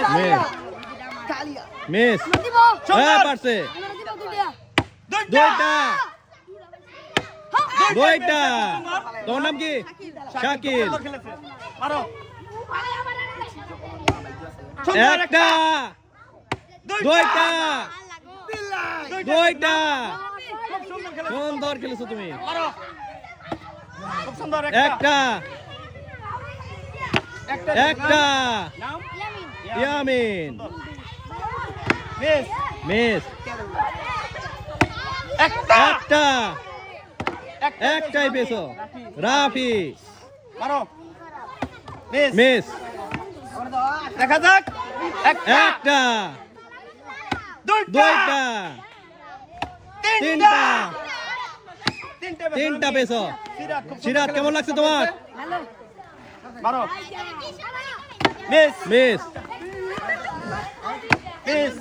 miss miss হ্যাঁ পারছে দুইটা দুইটা তোমার নাম কি শাকিল একটা দুইটা দুইটা সুন্দর খেলেছো তুমি একটা একটা ইয়ামিন মিস একটা একটাই পেছো রাফি মিস দেখা যাক একটা দুইটা তিনটা তিনটা পেছো সিরাত কেমন লাগছে তোমার মারো মিস মিস মিস